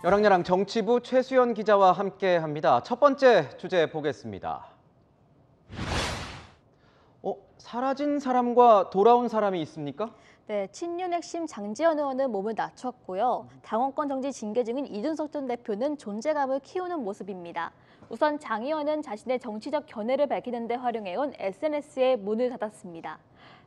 여랑야랑 정치부 최수연 기자와 함께합니다. 첫 번째 주제 보겠습니다. 사라진 사람과 돌아온 사람이 있습니까? 네, 친윤 핵심 장제원 의원은 몸을 낮췄고요. 당원권 정지 징계 중인 이준석 전 대표는 존재감을 키우는 모습입니다. 우선 장 의원은 자신의 정치적 견해를 밝히는 데 활용해온 SNS에 문을 닫았습니다.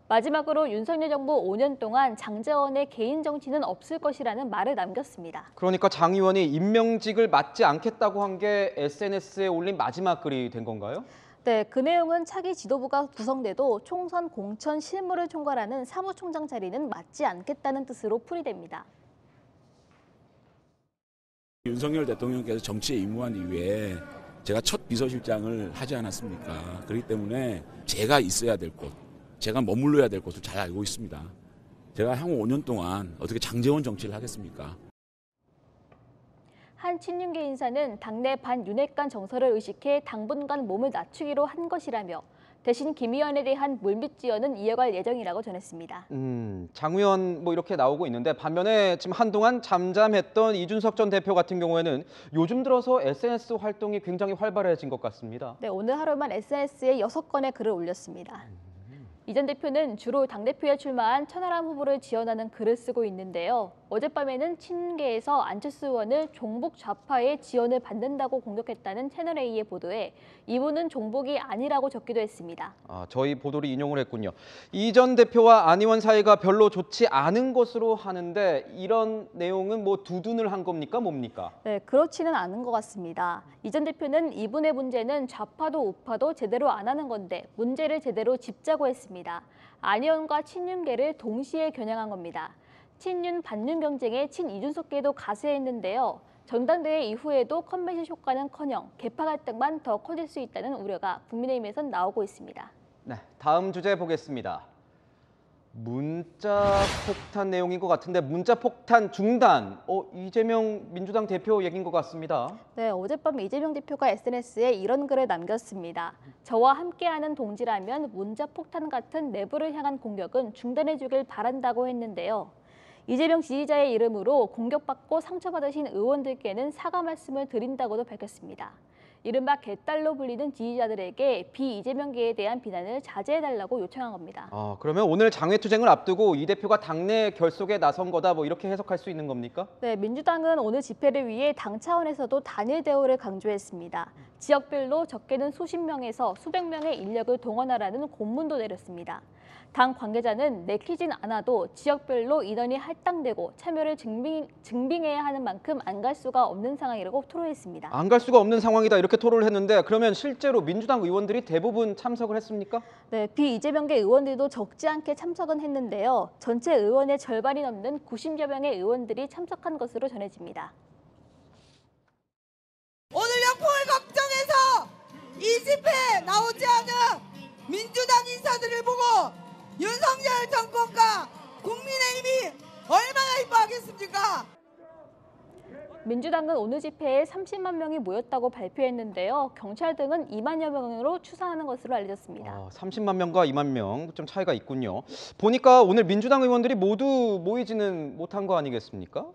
마지막으로 윤석열 정부 5년 동안 장제원의 개인 정치는 없을 것이라는 말을 남겼습니다. 그러니까 장 의원이 임명직을 맡지 않겠다고 한 게 SNS에 올린 마지막 글이 된 건가요? 네, 그 내용은 차기 지도부가 구성돼도 총선 공천 실무를 총괄하는 사무총장 자리는 맡지 않겠다는 뜻으로 풀이됩니다. 윤석열 대통령께서 정치에 입무한 이후에 제가 첫 비서실장을 하지 않았습니까? 그렇기 때문에 제가 있어야 될 곳, 제가 머물러야 될 곳을 잘 알고 있습니다. 제가 향후 5년 동안 어떻게 장제원 정치를 하겠습니까? 한 친윤계 인사는 당내 반윤핵관 정서를 의식해 당분간 몸을 낮추기로 한 것이라며 대신 김 의원에 대한 물밑 지원은 이어갈 예정이라고 전했습니다. 장 의원 이렇게 나오고 있는데 반면에 지금 한동안 잠잠했던 이준석 전 대표 같은 경우에는 요즘 들어서 SNS 활동이 굉장히 활발해진 것 같습니다. 네, 오늘 하루만 SNS에 6건의 글을 올렸습니다. 이 전 대표는 주로 당대표에 출마한 천하람 후보를 지원하는 글을 쓰고 있는데요. 어젯밤에는 친계에서 안철수 의원을 종북 좌파의 지원을 받는다고 공격했다는 채널A의 보도에 이분은 종북이 아니라고 적기도 했습니다. 저희 보도를 인용을 했군요. 이 전 대표와 안 의원 사이가 별로 좋지 않은 것으로 하는데 이런 내용은 두둔을 한 겁니까? 뭡니까? 네, 그렇지는 않은 것 같습니다. 이 전 대표는 이분의 문제는 좌파도 우파도 제대로 안 하는 건데 문제를 제대로 짚자고 했습니다. 안 의원과 친윤계를 동시에 겨냥한 겁니다. 친윤 반윤 경쟁에 친 이준석계도 가세했는데요. 전당대회 이후에도 컨벤션 효과는커녕 개파 갈등만 더 커질 수 있다는 우려가 국민의힘에선 나오고 있습니다. 네, 다음 주제 보겠습니다. 문자 폭탄 내용인 것 같은데 문자 폭탄 중단. 이재명 민주당 대표 얘기인 것 같습니다. 네, 어젯밤 이재명 대표가 SNS에 이런 글을 남겼습니다. 저와 함께하는 동지라면 문자 폭탄 같은 내부를 향한 공격은 중단해주길 바란다고 했는데요. 이재명 지지자의 이름으로 공격받고 상처받으신 의원들께는 사과 말씀을 드린다고도 밝혔습니다. 이른바 개딸로 불리는 지지자들에게 비이재명계에 대한 비난을 자제해달라고 요청한 겁니다. 그러면 오늘 장외투쟁을 앞두고 이 대표가 당내 결속에 나선 거다 이렇게 해석할 수 있는 겁니까? 네, 민주당은 오늘 집회를 위해 당 차원에서도 단일 대우를 강조했습니다. 지역별로 적게는 수십 명에서 수백 명의 인력을 동원하라는 공문도 내렸습니다. 당 관계자는 내키진 않아도 지역별로 인원이 할당되고 참여를 증빙해야 하는 만큼 안 갈 수가 없는 상황이라고 토로했습니다. 안 갈 수가 없는 상황이다 이렇게 토로를 했는데 그러면 실제로 민주당 의원들이 대부분 참석을 했습니까? 네, 비이재명계 의원들도 적지 않게 참석은 했는데요. 전체 의원의 절반이 넘는 90여 명의 의원들이 참석한 것으로 전해집니다. 오늘 역풍을 걱정해서 이 집회에 나오지 않은 민주당 인사들을 보고 윤석열 정권과 국민의힘이 얼마나 이뻐하겠습니까? 민주당은 오늘 집회에 30만 명이 모였다고 발표했는데요. 경찰 등은 2만여 명으로 추산하는 것으로 알려졌습니다. 30만 명과 2만 명, 좀 차이가 있군요. 보니까 오늘 민주당 의원들이 모두 모이지는 못한 거 아니겠습니까?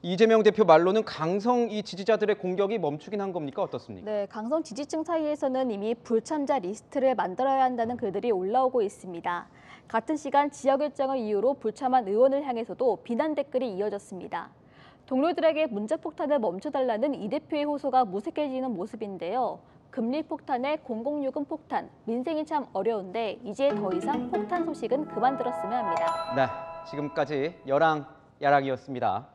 이재명 대표 말로는 강성 이 지지자들의 공격이 멈추긴 한 겁니까? 어떻습니까? 네, 강성 지지층 사이에서는 이미 불참자 리스트를 만들어야 한다는 글들이 올라오고 있습니다. 같은 시간 지역 일정을 이유로 불참한 의원을 향해서도 비난 댓글이 이어졌습니다. 동료들에게 문자폭탄을 멈춰달라는 이 대표의 호소가 무색해지는 모습인데요. 금리 폭탄에 공공요금 폭탄, 민생이 참 어려운데 이제 더 이상 폭탄 소식은 그만 들었으면 합니다. 네, 지금까지 여랑 야랑이었습니다.